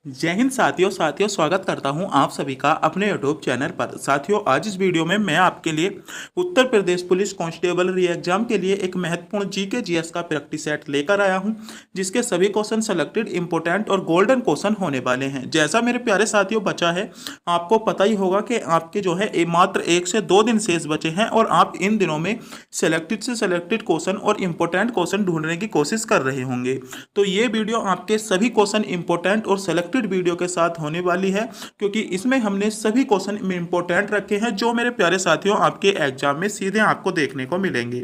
जय हिंद साथियों स्वागत करता हूं आप सभी का अपने यूट्यूब चैनल पर। साथियों, आज इस वीडियो में मैं आपके लिए उत्तर प्रदेश पुलिस कांस्टेबल री एग्जाम के लिए एक महत्वपूर्ण जीके जीएस का प्रैक्टिस सेट लेकर आया हूं, जिसके सभी क्वेश्चन सेलेक्टेड इंपोर्टेंट और गोल्डन क्वेश्चन होने वाले हैं। जैसा मेरे प्यारे साथियों बचा है, आपको पता ही होगा कि आपके जो है मात्र 1 से 2 दिन शेष बचे हैं और आप इन दिनों में सेलेक्टेड से सेलेक्टेड क्वेश्चन और इंपोर्टेंट क्वेश्चन ढूंढने की कोशिश कर रहे होंगे। तो ये वीडियो आपके सभी क्वेश्चन इंपोर्टेंट और सेलेक्टेड वीडियो के साथ होने वाली है, क्योंकि इसमें हमने सभी क्वेश्चन इंपोर्टेंट रखे हैं जो मेरे प्यारे साथियों आपके एग्जाम में सीधे आपको देखने को मिलेंगे।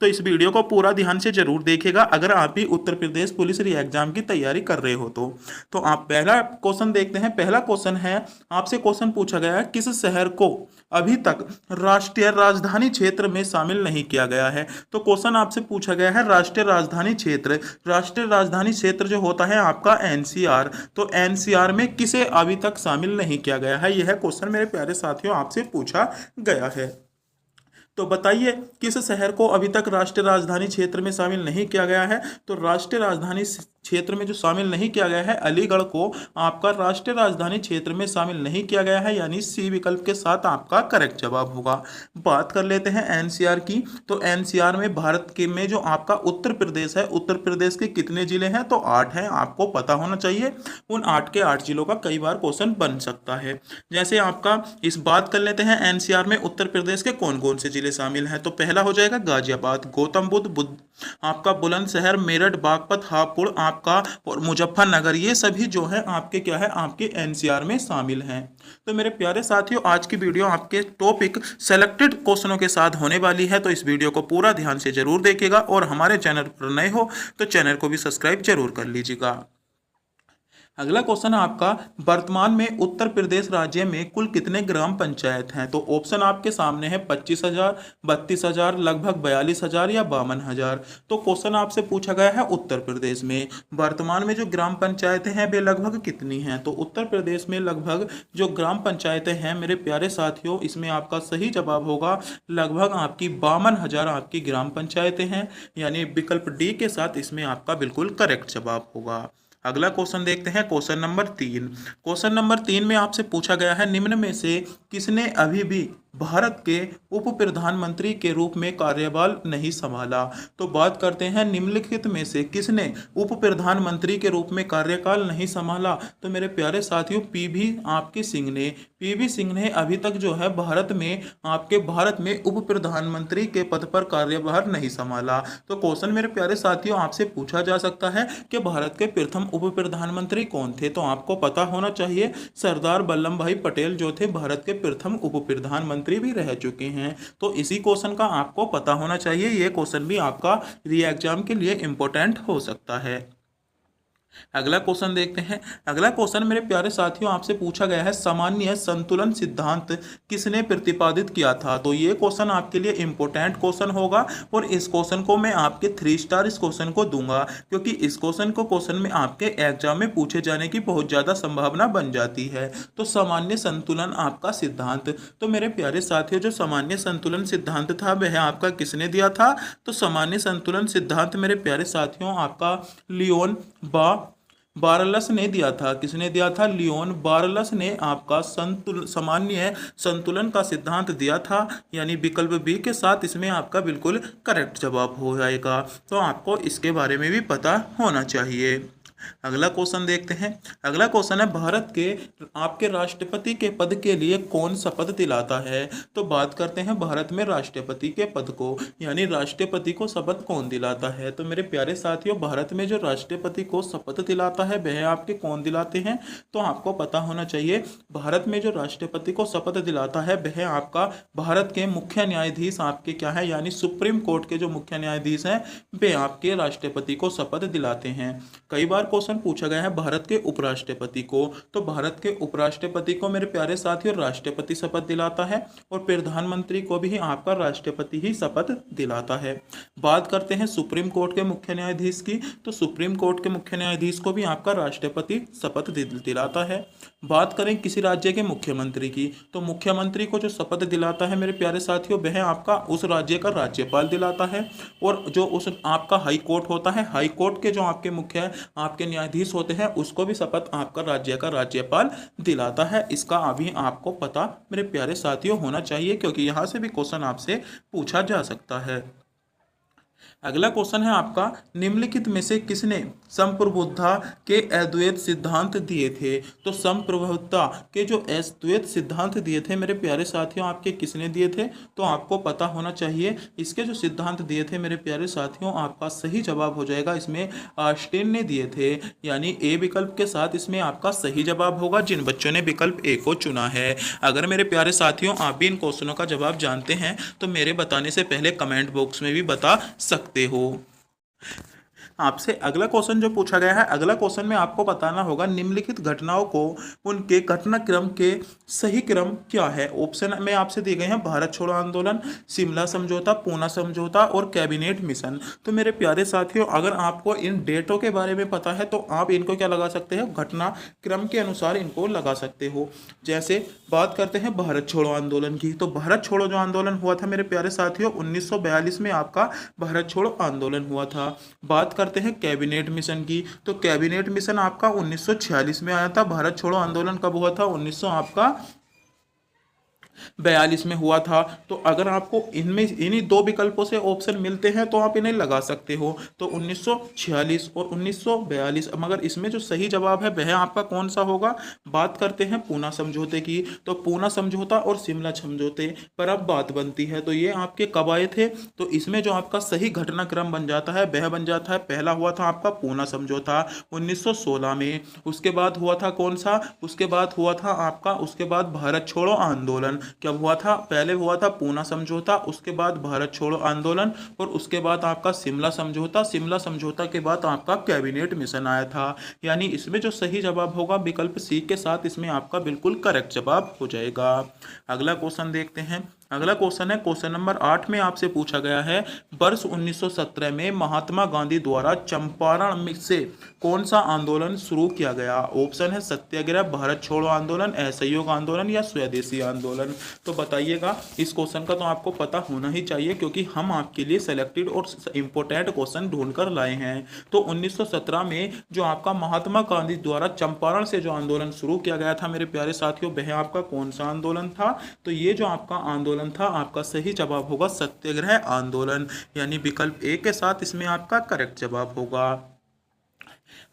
तो इस वीडियो को पूरा ध्यान से जरूर देखिएगा अगर आप भी उत्तर प्रदेश पुलिस री एग्जाम की तैयारी कर रहे हो तो आप पहला क्वेश्चन देखते हैं। पहला क्वेश्चन है, आपसे क्वेश्चन पूछा गया है, किस शहर को अभी तक राष्ट्रीय राजधानी क्षेत्र में शामिल नहीं किया गया है। तो क्वेश्चन आपसे पूछा गया है राष्ट्रीय राजधानी क्षेत्र। राष्ट्रीय राजधानी क्षेत्र जो होता है आपका एनसीआर, तो एनसीआर में किसे अभी तक शामिल नहीं किया गया है, यह क्वेश्चन मेरे प्यारे साथियों आपसे पूछा गया है। तो बताइए किस शहर को अभी तक राष्ट्रीय राजधानी क्षेत्र में शामिल नहीं किया गया है। तो राष्ट्रीय राजधानी क्षेत्र में जो शामिल नहीं किया गया है, अलीगढ़ को आपका राष्ट्रीय राजधानी क्षेत्र में शामिल नहीं किया गया है, यानी सी विकल्प के साथ आपका करेक्ट जवाब होगा। बात कर लेते हैं एनसीआर की। तो एनसीआर में भारत के में जो आपका उत्तर प्रदेश है, उत्तर प्रदेश के कितने जिले हैं, तो 8 हैं। आपको पता होना चाहिए। उन 8 के 8 जिलों का कई बार क्वेश्चन बन सकता है। जैसे आपका इस बात कर लेते हैं एनसीआर में उत्तर प्रदेश के कौन कौन से जिले शामिल हैं। तो पहला हो जाएगा गाजियाबाद, गौतम बुद्ध आपका बुलंदशहर, मेरठ, बागपत, हापुड़ आपका और मुजफ्फरनगर, ये सभी जो है आपके क्या है, आपके एनसीआर में शामिल हैं। तो मेरे प्यारे साथियों, आज की वीडियो आपके टॉपिक सेलेक्टेड क्वेश्चनों के साथ होने वाली है, तो इस वीडियो को पूरा ध्यान से जरूर देखिएगा और हमारे चैनल पर नए हो तो चैनल को भी सब्सक्राइब जरूर कर लीजिएगा। अगला क्वेश्चन है आपका, वर्तमान में उत्तर प्रदेश राज्य में कुल कितने ग्राम पंचायत हैं। तो ऑप्शन आपके सामने है 25,000, 32,000, लगभग 42,000 या 52,000। तो क्वेश्चन आपसे पूछा गया है उत्तर प्रदेश में वर्तमान में जो ग्राम पंचायतें हैं वे लगभग कितनी हैं। तो उत्तर प्रदेश में लगभग जो ग्राम पंचायतें हैं मेरे प्यारे साथियों, इसमें आपका सही जवाब होगा लगभग आपकी 52,000 आपकी ग्राम पंचायतें हैं, यानी विकल्प डी के साथ इसमें आपका बिल्कुल करेक्ट जवाब होगा। अगला क्वेश्चन देखते हैं, क्वेश्चन नंबर 3। क्वेश्चन नंबर 3 में आपसे पूछा गया है, निम्न में से किसने अभी भी भारत के उप प्रधानमंत्री के रूप में कार्यभार नहीं संभाला। तो बात करते हैं निम्नलिखित में से किसने उप प्रधानमंत्री के रूप में कार्यकाल नहीं संभाला। तो मेरे प्यारे साथियों, पीवी सिंह ने अभी तक जो है भारत में उप प्रधानमंत्री के पद पर कार्यभार नहीं संभाला। तो क्वेश्चन मेरे प्यारे साथियों आपसे पूछा जा सकता है कि भारत के प्रथम उप प्रधानमंत्री कौन थे। तो आपको पता होना चाहिए सरदार वल्लभ भाई पटेल जो थे भारत के प्रथम उप प्रधानमंत्री भी रह चुके हैं। तो इसी क्वेश्चन का आपको पता होना चाहिए। ये क्वेश्चन भी आपका री एग्जाम के लिए इंपॉर्टेंट हो सकता है। अगला क्वेश्चन देखते हैं। अगला क्वेश्चन मेरे प्यारे साथियों आपसे पूछा गया है, सामान्य संतुलन सिद्धांत किसने प्रतिपादित किया था। तो ये क्वेश्चन आपके लिए इंपॉर्टेंट क्वेश्चन होगा और इस क्वेश्चन को मैं आपके 3 स्टार इस क्वेश्चन को दूंगा, क्योंकि इस क्वेश्चन में आपके एग्जाम में पूछे जाने की बहुत ज्यादा संभावना बन जाती है। तो सामान्य संतुलन आपका सिद्धांत, तो मेरे प्यारे साथियों जो सामान्य संतुलन सिद्धांत था वह आपका किसने दिया था। तो सामान्य संतुलन सिद्धांत मेरे प्यारे साथियों आपका लियोन बारलस ने दिया था। किसने दिया था? लियोन बारलस ने आपका सामान्य संतुलन का सिद्धांत दिया था, यानी विकल्प बी के साथ इसमें आपका बिल्कुल करेक्ट जवाब हो जाएगा। तो आपको इसके बारे में भी पता होना चाहिए। अगला क्वेश्चन देखते हैं। अगला क्वेश्चन है, भारत के आपके राष्ट्रपति के पद के लिए कौन शपथ दिलाता है। तो बात करते हैं भारत में राष्ट्रपति के पद को, यानी राष्ट्रपति को शपथ कौन दिलाता है। तो मेरे प्यारे साथियों, भारत में जो राष्ट्रपति को शपथ दिलाता है वह आपके कौन दिलाते हैं। तो आपको पता होना चाहिए, भारत में जो राष्ट्रपति को शपथ दिलाता है वह आपका भारत के मुख्य न्यायाधीश आपके क्या है, यानी सुप्रीम कोर्ट के जो मुख्य न्यायाधीश हैं वे आपके राष्ट्रपति को शपथ दिलाते हैं। कई बार क्वेश्चन पूछा गया है भारत के उपराष्ट्रपति को। तो भारत के उपराष्ट्रपति को मेरे प्यारे साथियों राष्ट्रपति शपथ दिलाता है और प्रधानमंत्री को भी आपका राष्ट्रपति ही शपथ दिलाता है। बात करते हैं सुप्रीम कोर्ट के मुख्य न्यायाधीश की। तो सुप्रीम कोर्ट के मुख्य न्यायाधीश को भी आपका राष्ट्रपति शपथ दिलाता है। बात करें किसी राज्य के मुख्यमंत्री की, तो मुख्यमंत्री को जो शपथ दिलाता है मेरे प्यारे साथियों वह आपका उस राज्य का राज्यपाल दिलाता है। और जो उस आपका हाई कोर्ट होता है, हाई कोर्ट के जो आपके आपके न्यायाधीश होते हैं उसको भी शपथ आपका राज्य का राज्यपाल दिलाता है। इसका अभी आपको पता मेरे प्यारे साथियों होना चाहिए, क्योंकि यहाँ से भी क्वेश्चन आपसे पूछा जा सकता है। अगला क्वेश्चन है आपका, निम्नलिखित में से किसने संप्रभुता के अद्वैत सिद्धांत दिए थे? तो संप्रभुता के जो अद्वैत सिद्धांत दिए थे मेरे प्यारे साथियों आपके किसने दिए थे? तो आपको पता होना चाहिए। इसके जो सिद्धांत दिए थे मेरे प्यारे साथियों, आपका सही जवाब हो जाएगा इसमें आइंस्टाइन ने दिए थे, यानी ए विकल्प के साथ इसमें आपका सही जवाब होगा जिन बच्चों ने विकल्प ए को चुना है। अगर मेरे प्यारे साथियों आप भी इन क्वेश्चनों का जवाब जानते हैं तो मेरे बताने से पहले कमेंट बॉक्स में भी बता सकते हो। आपसे अगला क्वेश्चन जो पूछा गया है, अगला क्वेश्चन में आपको बताना होगा निम्नलिखित घटनाओं को उनके घटनाक्रम के सही क्रम क्या है। ऑप्शन में आपसे दिए गए हैं भारत छोड़ो आंदोलन, शिमला समझौता, पूना समझौता और कैबिनेट मिशन। तो मेरे प्यारे साथियों अगर आपको इन डेटों के बारे में पता है तो आप इनको क्या लगा सकते हो, घटनाक्रम के अनुसार इनको लगा सकते हो। जैसे बात करते हैं भारत छोड़ो आंदोलन की, तो भारत छोड़ो जो आंदोलन हुआ था मेरे प्यारे साथियों 1942 में आपका भारत छोड़ो आंदोलन हुआ था। बात करते हैं कैबिनेट मिशन की, तो कैबिनेट मिशन आपका 1946 में आया था। भारत छोड़ो आंदोलन कब हुआ था? 1942 में हुआ था। तो अगर आपको इनमें इन्हीं दो विकल्पों से ऑप्शन मिलते हैं तो आप इन्हें लगा सकते हो, तो 1946 और 1942। मगर इसमें जो सही जवाब है वह आपका कौन सा होगा? बात करते हैं पूना समझौते की, तो पूना समझौता और शिमला समझौते पर अब बात बनती है, तो ये आपके कब आए थे? तो इसमें जो आपका सही घटनाक्रम बन जाता है वह बन जाता है, पहला हुआ था आपका पूना समझौता 1916 में, उसके बाद हुआ था कौन सा? उसके बाद हुआ था आपका, उसके बाद भारत छोड़ो आंदोलन। कब हुआ था? पहले हुआ था पूना समझौता, उसके बाद भारत छोड़ो आंदोलन और उसके बाद आपका शिमला समझौता। शिमला समझौता के बाद आपका कैबिनेट मिशन आया था। यानी इसमें जो सही जवाब होगा विकल्प सी के साथ इसमें आपका बिल्कुल करेक्ट जवाब हो जाएगा। अगला क्वेश्चन देखते हैं। अगला क्वेश्चन है क्वेश्चन नंबर 8 में आपसे पूछा गया है, वर्ष 1917 में महात्मा गांधी द्वारा चंपारण से कौन सा आंदोलन शुरू किया गया? ऑप्शन है सत्याग्रह, भारत छोड़ो आंदोलन, असहयोग आंदोलन या स्वदेशी आंदोलन। तो बताइएगा, इस क्वेश्चन का तो आपको पता होना ही चाहिए क्योंकि हम आपके लिए सेलेक्टेड और इंपोर्टेंट क्वेश्चन ढूंढ कर लाए हैं। तो 1917 में जो आपका महात्मा गांधी द्वारा चंपारण से जो आंदोलन शुरू किया गया था मेरे प्यारे साथियों, वह आपका कौन सा आंदोलन था? तो ये जो आपका आंदोलन था आपका सही जवाब होगा सत्याग्रह आंदोलन, यानी विकल्प ए के साथ इसमें आपका करेक्ट जवाब होगा।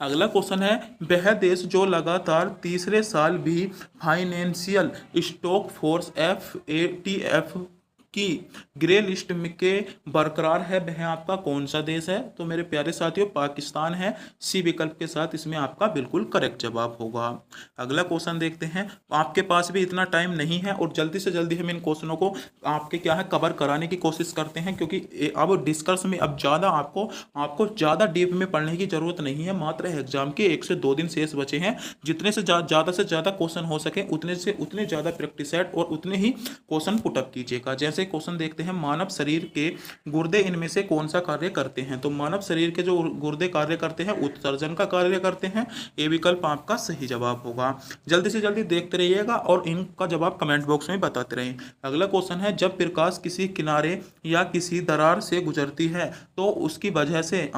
अगला क्वेश्चन है, वह देश जो लगातार तीसरे साल भी फाइनेंशियल स्टॉक फोर्स FATF की ग्रे लिस्ट में के बरकरार है, वह आपका कौन सा देश है? तो मेरे प्यारे साथियों पाकिस्तान है। सी विकल्प के साथ इसमें आपका बिल्कुल करेक्ट जवाब होगा। अगला क्वेश्चन देखते हैं। आपके पास भी इतना टाइम नहीं है और जल्दी से जल्दी हम इन क्वेश्चनों को आपके क्या है कवर कराने की कोशिश करते हैं, क्योंकि अब डिस्कस में अब ज़्यादा आपको ज़्यादा डीप में पढ़ने की जरूरत नहीं है। मात्र एग्जाम के 1 से 2 दिन शेष बचे हैं। जितने से ज़्यादा क्वेश्चन हो सके उतने ज़्यादा प्रैक्टिस सेट और उतने ही क्वेश्चन पुटअप कीजिएगा। जैसे क्वेश्चन देखते हैं, मानव शरीर के गुर्दे इनमें से कौन सा कार्य करते हैं? तो मानव शरीर के जो गुर्दे कार्य करते हैं उत्सर्जन का कार्य करते हैं। ये विकल्प आपका सही जवाब होगा। जल्दी से जल्दी देखते रहिएगा और इनका जवाब कमेंट बॉक्स में बताते रहें। अगला क्वेश्चन है, जब प्रकाश किसी किनारे या किसी दरार से गुजरती है तो उसकी वजह से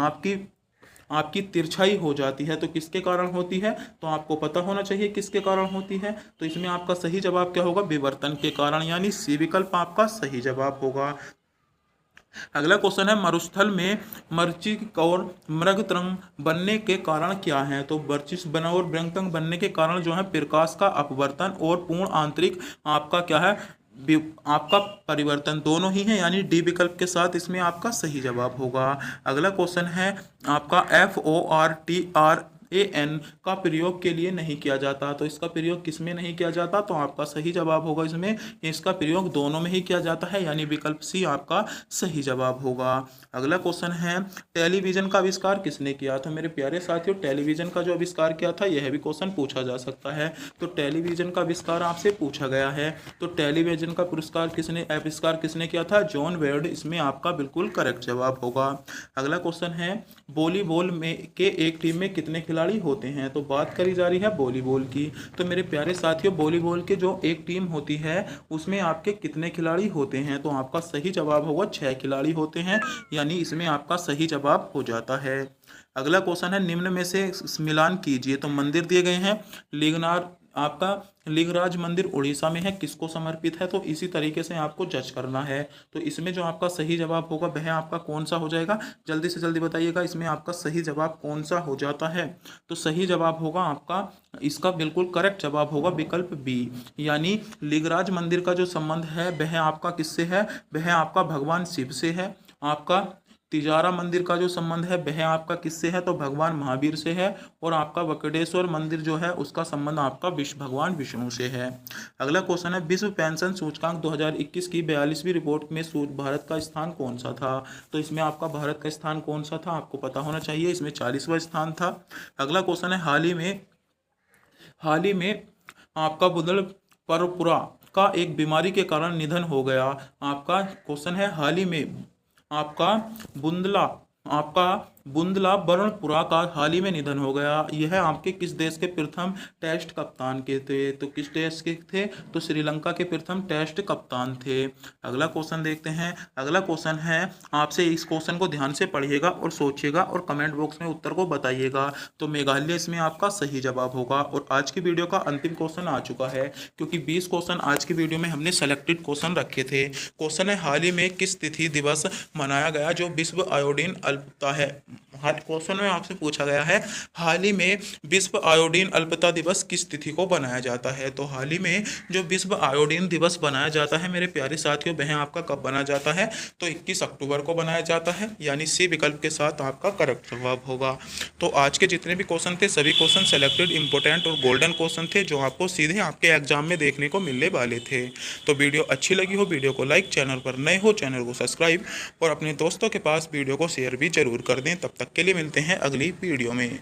आपकी तिरछाई हो जाती है, तो किसके कारण होती है? तो आपको पता होना चाहिए किसके कारण होती है। तो इसमें आपका सही जवाब क्या होगा? विवर्तन के कारण, यानी सी विकल्प आपका सही जवाब होगा। अगला क्वेश्चन है, मरुस्थल में मरीचिक और मृगतरंग बनने के कारण क्या है? तो मरीचिक बना और मृगतरंग बनने के कारण जो है प्रकाश का अपवर्तन और पूर्ण आंतरिक आपका क्या है आपका परिवर्तन, दोनों ही है, यानी डी विकल्प के साथ इसमें आपका सही जवाब होगा। अगला क्वेश्चन है आपका FORTRAN का प्रयोग के लिए नहीं किया जाता, तो इसका प्रयोग किस में नहीं किया जाता? तो आपका सही जवाब होगा इसमें इसका प्रयोग दोनों में ही किया जाता है, यानी विकल्प सी आपका सही जवाब होगा। अगला क्वेश्चन है, टेलीविजन का आविष्कार किसने किया? तो मेरे प्यारे साथियों टेलीविजन का जो आविष्कार किया था यह भी क्वेश्चन पूछा जा सकता है। तो टेलीविजन का आविष्कार आपसे पूछा गया है, तो टेलीविजन का आविष्कार किसने किया था? जॉन वेड, इसमें आपका बिल्कुल करेक्ट जवाब होगा। अगला क्वेश्चन है, वॉलीबॉल में के एक टीम में कितने खिलाड़ी खिलाड़ी होते हैं? तो बात करी जा रही है वॉलीबॉल की। तो मेरे प्यारे साथियों, वॉलीबॉल के जो एक टीम होती है उसमें आपके कितने खिलाड़ी होते हैं? तो आपका सही जवाब होगा 6 खिलाड़ी होते हैं, यानी इसमें आपका सही जवाब हो जाता है। अगला क्वेश्चन है, निम्न में से मिलान कीजिए। तो मंदिर दिए गए हैं, लिंगनार आपका लिंगराज मंदिर उड़ीसा में है, किसको समर्पित है? तो इसी तरीके से आपको जज करना है। तो इसमें जो आपका सही जवाब होगा वह आपका कौन सा हो जाएगा? जल्दी से जल्दी बताइएगा, इसमें आपका सही जवाब कौन सा हो जाता है? तो सही जवाब होगा आपका, इसका बिल्कुल करेक्ट जवाब होगा विकल्प बी, यानी लिंगराज मंदिर का जो संबंध है वह आपका किससे है? वह आपका भगवान शिव से है। आपका तिजारा मंदिर का जो संबंध है वह आपका किससे है? तो भगवान महावीर से है। और आपका वकडेश्वर मंदिर जो है उसका संबंध आपका भगवान विष्णु से है। अगला क्वेश्चन है, विश्व पेंशन सूचकांक 2021 की 42वीं रिपोर्ट में भारत का स्थान कौन सा था? तो इसमें आपका भारत का स्थान कौन सा था आपको पता होना चाहिए, इसमें 40वां स्थान था। अगला क्वेश्चन है, हाल ही में आपका बुदल परपुरा का एक बीमारी के कारण निधन हो गया। आपका क्वेश्चन है, हाल ही में आपका बुंदला बरणपुरा का हाल ही में निधन हो गया। यह आपके किस देश के प्रथम टेस्ट कप्तान के थे? तो किस देश के थे? तो श्रीलंका के प्रथम टेस्ट कप्तान थे। अगला क्वेश्चन देखते हैं। अगला क्वेश्चन है, आपसे इस क्वेश्चन को ध्यान से पढ़िएगा और सोचिएगा और कमेंट बॉक्स में उत्तर को बताइएगा। तो मेघालय इसमें आपका सही जवाब होगा। और आज की वीडियो का अंतिम क्वेश्चन आ चुका है, क्योंकि 20 क्वेश्चन आज की वीडियो में हमने सेलेक्टेड क्वेश्चन रखे थे। क्वेश्चन है, हाल ही में किस तिथि दिवस मनाया गया जो विश्व आयोडीन अल्पता है? क्वेश्चन में आपसे पूछा गया है, हाल ही में विश्व आयोडीन अल्पता दिवस किस तिथि को बनाया जाता है? तो हाल ही में जो विश्व आयोडीन दिवस बनाया जाता है मेरे प्यारे साथियों, वह आपका कब बनाया जाता है? तो 21 अक्टूबर को बनाया जाता है, यानी सी विकल्प के साथ आपका करेक्ट जवाब होगा। तो आज के जितने भी क्वेश्चन थे सभी क्वेश्चन सेलेक्टेड, इंपॉर्टेंट और गोल्डन क्वेश्चन थे, जो आपको सीधे आपके एग्जाम में देखने को मिलने वाले थे। तो वीडियो अच्छी लगी हो वीडियो को लाइक, चैनल पर नए हो चैनल को सब्सक्राइब और अपने दोस्तों के पास वीडियो को शेयर भी जरूर कर दें। तब तक के लिए मिलते हैं अगली वीडियो में।